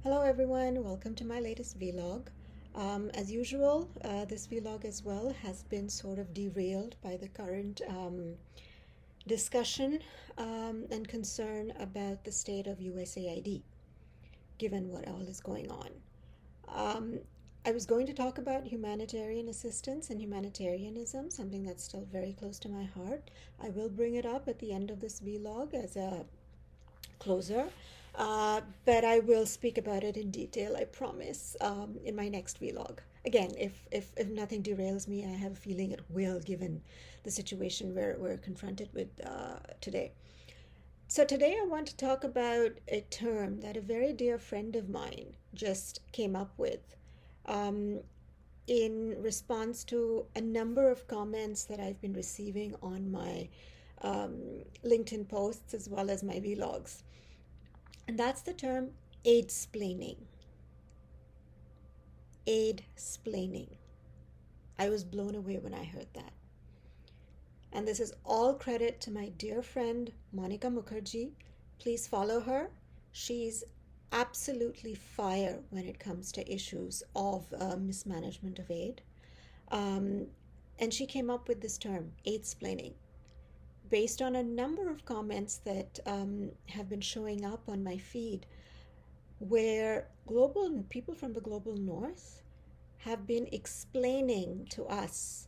Hello everyone, welcome to my latest vlog. As usual, this vlog as well has been sort of derailed by the current discussion and concern about the state of USAID, given what all is going on. Um, I was going to talk about humanitarian assistance and humanitarianism, something that's still very close to my heart. I will bring it up at the end of this vlog as a closer. But I will speak about it in detail, I promise, in my next vlog. Again, if nothing derails me, I have a feeling it will, given the situation we're confronted with today. So, today I want to talk about a term that a very dear friend of mine just came up with um, in response to a number of comments that I've been receiving on my LinkedIn posts as well as my vlogs. And that's the term Aidsplaining. Aidsplaining. I was blown away when I heard that. And this is all credit to my dear friend Monica Mukherjee. Please follow her. She's absolutely fire when it comes to issues of mismanagement of aid. Um, and she came up with this term, Aidsplaining, based on a number of comments that have been showing up on my feed, where global people from the global north have been explaining to us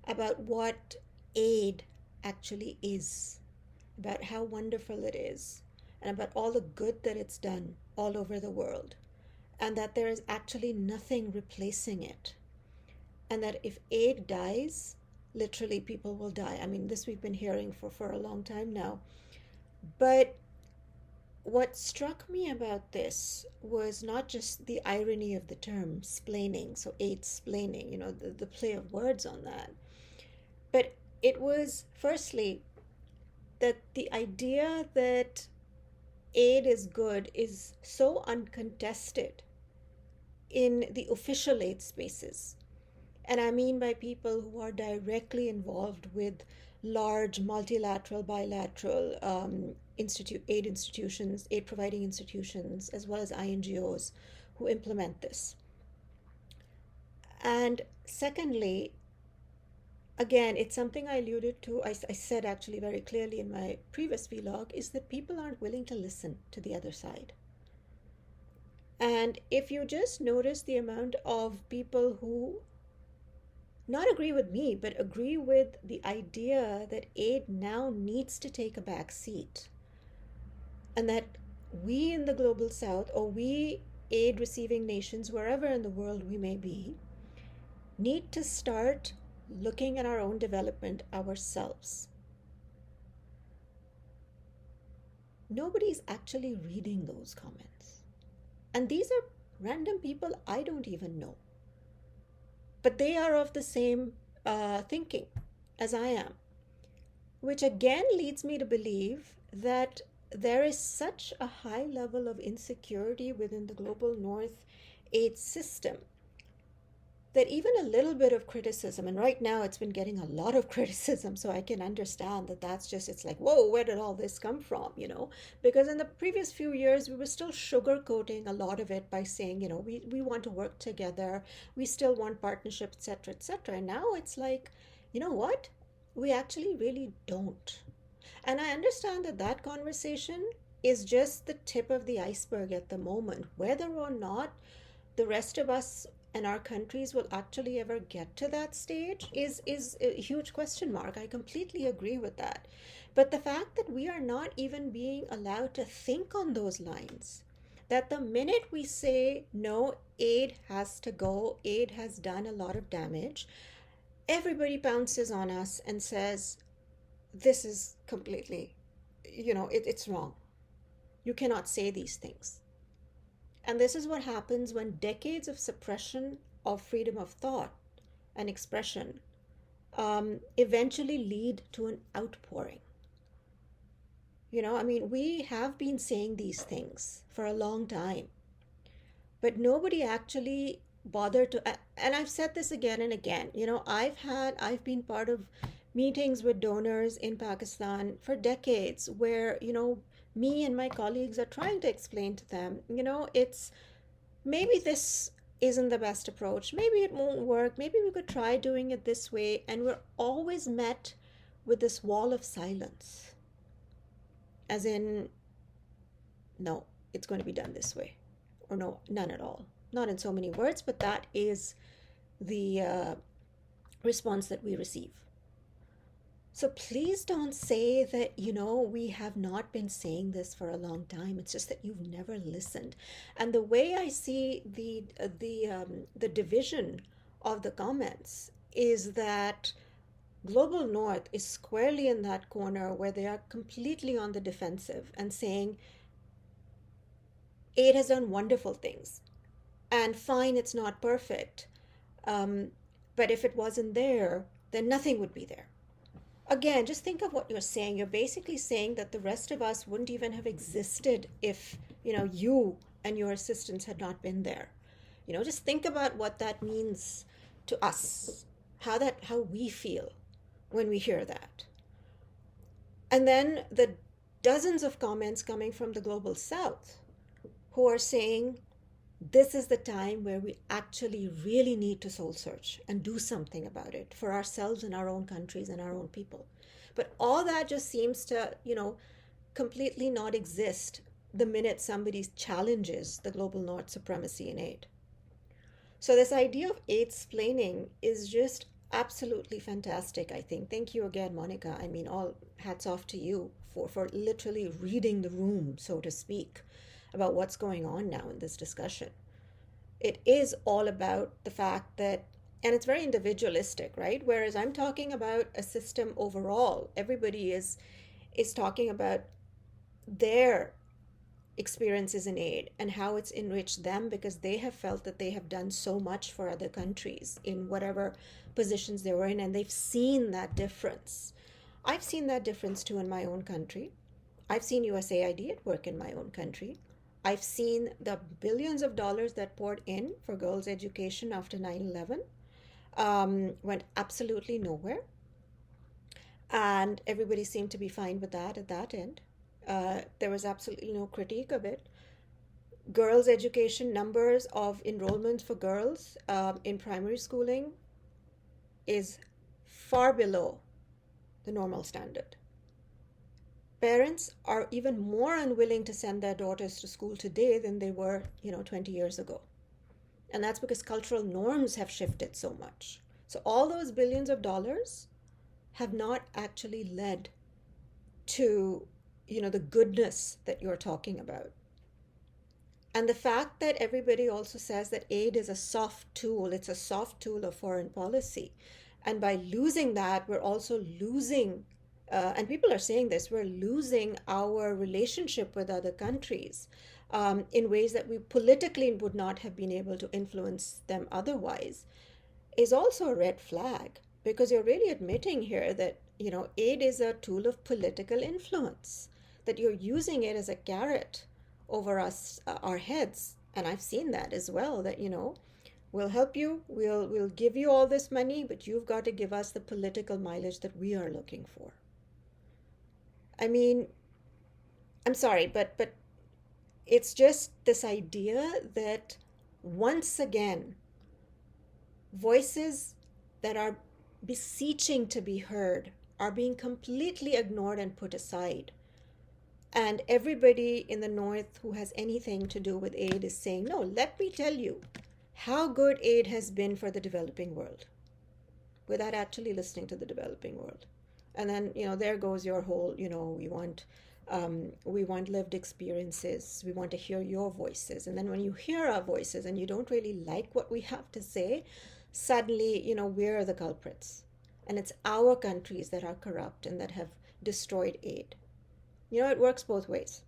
about what aid actually is, about how wonderful it is, and about all the good that it's done all over the world, and that there is actually nothing replacing it, and that if aid dies, literally people will die. I mean, this we've been hearing for a long time now. But what struck me about this was not just the irony of the term splaining, so Aidsplaining, the play of words on that, but it was firstly that the idea that aid is good is so uncontested in the official aid spaces. And I mean by people who are directly involved with large multilateral, bilateral aid institutions, aid providing institutions, as well as INGOs who implement this. And secondly, again, it's something I alluded to, I said actually very clearly in my previous vlog, is that people aren't willing to listen to the other side. And if you just notice the amount of people who not agree with me, but agree with the idea that aid now needs to take a back seat, and that we in the global south, or we aid receiving nations, wherever in the world we may be, need to start looking at our own development ourselves. Nobody's actually reading those comments. And these are random people I don't even know. But they are of the same thinking as I am, which again leads me to believe that there is such a high level of insecurity within the global north aid system that even a little bit of criticism, and right now it's been getting a lot of criticism, so I can understand that that's just, it's like, whoa, where did all this come from, because in the previous few years we were still sugarcoating a lot of it by saying, we want to work together, we still want partnership, etc., etc. And now it's like, you know what, we actually really don't. And I understand that that conversation is just the tip of the iceberg at the moment. Whether or not the rest of us and our countries will actually ever get to that stage is a huge question mark. I completely agree with that. But the fact that we are not even being allowed to think on those lines, that the minute we say no, aid has to go, aid has done a lot of damage, everybody pounces on us and says, this is completely, it's wrong. You cannot say these things. And this is what happens when decades of suppression of freedom of thought and expression eventually lead to an outpouring. We have been saying these things for a long time, but nobody actually bothered to. And I've said this again and again. I've been part of meetings with donors in Pakistan for decades where, me and my colleagues are trying to explain to them, it's maybe this isn't the best approach. Maybe it won't work. Maybe we could try doing it this way. And we're always met with this wall of silence, as in, no, it's going to be done this way, or no, none at all. Not in so many words, but that is the response that we receive. So please don't say that, we have not been saying this for a long time. It's just that you've never listened. And the way I see the division of the comments is that Global North is squarely in that corner where they are completely on the defensive and saying, aid has done wonderful things. And fine, it's not perfect. But if it wasn't there, then nothing would be there. Again, just think of what you're saying. You're basically saying that the rest of us wouldn't even have existed if, you and your assistants had not been there. Just think about what that means to us, how we feel when we hear that. And then the dozens of comments coming from the Global South who are saying, this is the time where we actually really need to soul search and do something about it for ourselves and our own countries and our own people. But all that just seems to, completely not exist the minute somebody challenges the Global North supremacy in aid. So this idea of Aidsplaining is just absolutely fantastic, I think. Thank you again, Monica. I mean, all hats off to you for literally reading the room, so to speak, about what's going on now in this discussion. It is all about the fact that, and it's very individualistic, right? Whereas I'm talking about a system overall. Everybody is talking about their experiences in aid and how it's enriched them because they have felt that they have done so much for other countries in whatever positions they were in, and they've seen that difference. I've seen that difference too in my own country. I've seen USAID at work in my own country. I've seen the billions of dollars that poured in for girls' education after 9/11 went absolutely nowhere. And everybody seemed to be fine with that at that end. There was absolutely no critique of it. Girls' education numbers of enrollment for girls in primary schooling is far below the normal standard. Parents are even more unwilling to send their daughters to school today than they were, 20 years ago. And that's because cultural norms have shifted so much. So all those billions of dollars have not actually led to, the goodness that you're talking about. And the fact that everybody also says that aid is a soft tool, it's a soft tool of foreign policy. And by losing that, we're also losing and people are saying this, we're losing our relationship with other countries in ways that we politically would not have been able to influence them otherwise, is also a red flag, because you're really admitting here that, aid is a tool of political influence, that you're using it as a carrot over us, our heads. And I've seen that as well, that, we'll help you, we'll give you all this money, but you've got to give us the political mileage that we are looking for. I mean, I'm sorry, but it's just this idea that once again, voices that are beseeching to be heard are being completely ignored and put aside. And everybody in the North who has anything to do with aid is saying, no, let me tell you how good aid has been for the developing world, without actually listening to the developing world. And then, there goes your whole, we want lived experiences. We want to hear your voices. And then when you hear our voices and you don't really like what we have to say, suddenly, we're the culprits. And it's our countries that are corrupt and that have destroyed aid. It works both ways.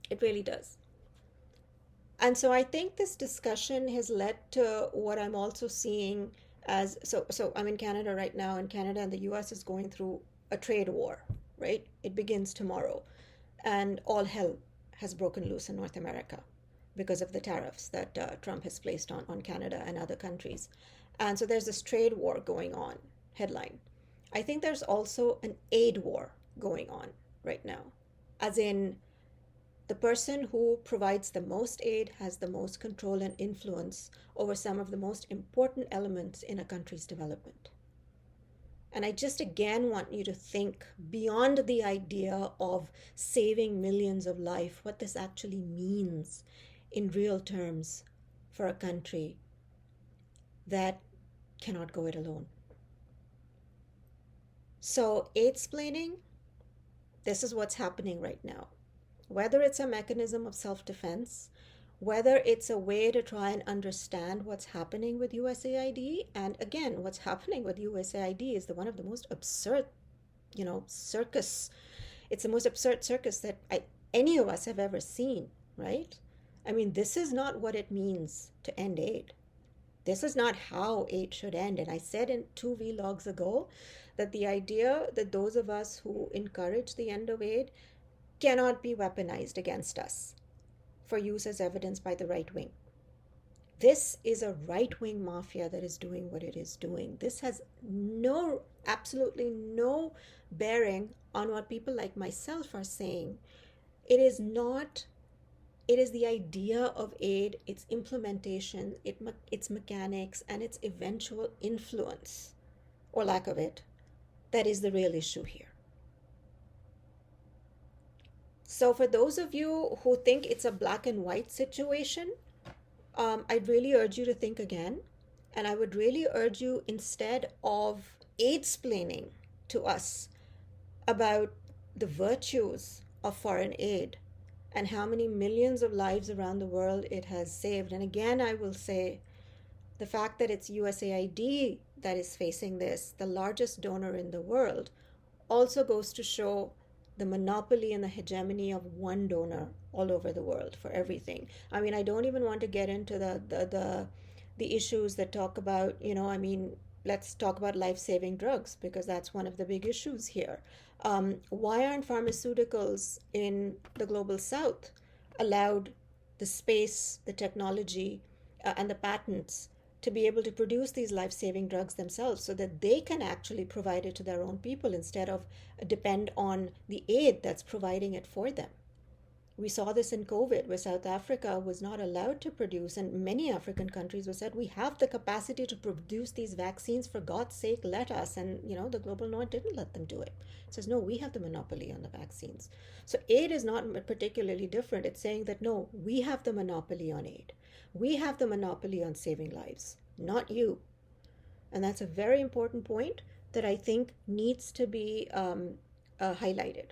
It really does. And so I think this discussion has led to what I'm also seeing as, so I'm in Canada right now, and Canada and the US is going through a trade war, right? It begins tomorrow. And all hell has broken loose in North America because of the tariffs that Trump has placed on Canada and other countries. And so there's this trade war going on, headline. I think there's also an aid war going on right now. as in the person who provides the most aid has the most control and influence over some of the most important elements in a country's development. And I just again want you to think beyond the idea of saving millions of lives, what this actually means in real terms for a country that cannot go it alone. So, Aidsplaining, this is what's happening right now. Whether it's a mechanism of self-defense, whether it's a way to try and understand what's happening with USAID, and again, what's happening with USAID is one of the most absurd, circus. It's the most absurd circus that any of us have ever seen, right? I mean, this is not what it means to end aid. This is not how aid should end. And I said in 2 vlogs ago that the idea that those of us who encourage the end of aid cannot be weaponized against us for use as evidence by the right wing. This is a right-wing mafia that is doing what it is doing. This has absolutely no bearing on what people like myself are saying. It is the idea of aid, its implementation, its mechanics, and its eventual influence, or lack of it, that is the real issue here. So for those of you who think it's a black and white situation, I'd really urge you to think again. And I would really urge you, instead of aidsplaining to us about the virtues of foreign aid and how many millions of lives around the world it has saved. And again, I will say, the fact that it's USAID that is facing this, the largest donor in the world, also goes to show the monopoly and the hegemony of one donor all over the world for everything. I mean, I don't even want to get into the issues that talk about, let's talk about life-saving drugs, because that's one of the big issues here. Why aren't pharmaceuticals in the global south allowed the space, the technology, and the patents to be able to produce these life-saving drugs themselves so that they can actually provide it to their own people instead of depend on the aid that's providing it for them? We saw this in COVID, where South Africa was not allowed to produce, and many African countries were said, we have the capacity to produce these vaccines, for God's sake, let us. And, the global north didn't let them do it. It says, no, we have the monopoly on the vaccines. So aid is not particularly different. It's saying that, no, we have the monopoly on aid. We have the monopoly on saving lives, not you. And that's a very important point that I think needs to be highlighted.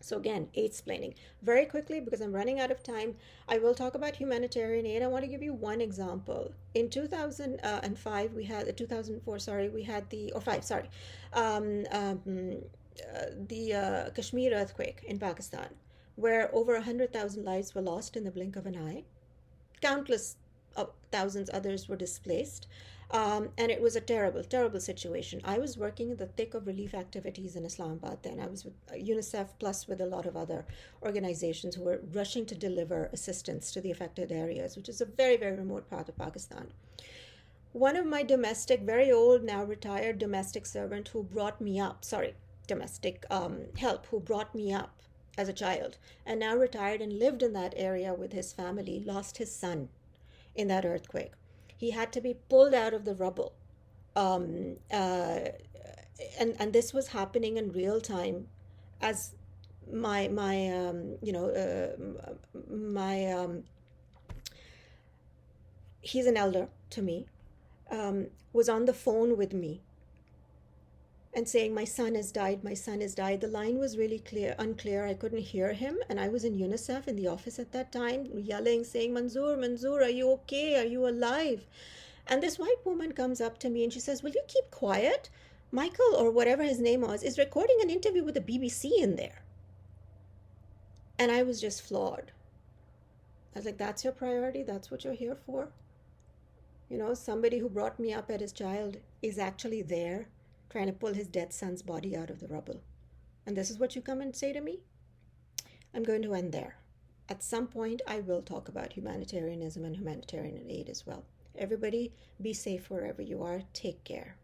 So again, aidsplaining. Very quickly, because I'm running out of time, I will talk about humanitarian aid. I want to give you one example. In 2005, we had, 2004, sorry, we had the Kashmir earthquake in Pakistan, where over 100,000 lives were lost in the blink of an eye. Countless thousands others were displaced. And it was a terrible, terrible situation. I was working in the thick of relief activities in Islamabad then. I was with UNICEF plus with a lot of other organizations who were rushing to deliver assistance to the affected areas, which is a very, very remote part of Pakistan. One of my very old, now retired domestic servant who brought me up, domestic help who brought me up as a child, and now retired and lived in that area with his family, lost his son in that earthquake. He had to be pulled out of the rubble. And this was happening in real time as he's an elder to me, was on the phone with me and saying, my son has died, my son has died. The line was really unclear. I couldn't hear him. And I was in UNICEF in the office at that time, yelling, saying, Manzoor, are you okay? Are you alive? And this white woman comes up to me and she says, will you keep quiet? Michael, or whatever his name was, is recording an interview with the BBC in there. And I was just floored. I was like, that's your priority? That's what you're here for? Somebody who brought me up as his child is actually there trying to pull his dead son's body out of the rubble. And this is what you come and say to me? I'm going to end there. At some point, I will talk about humanitarianism and humanitarian aid as well. Everybody, be safe wherever you are. Take care.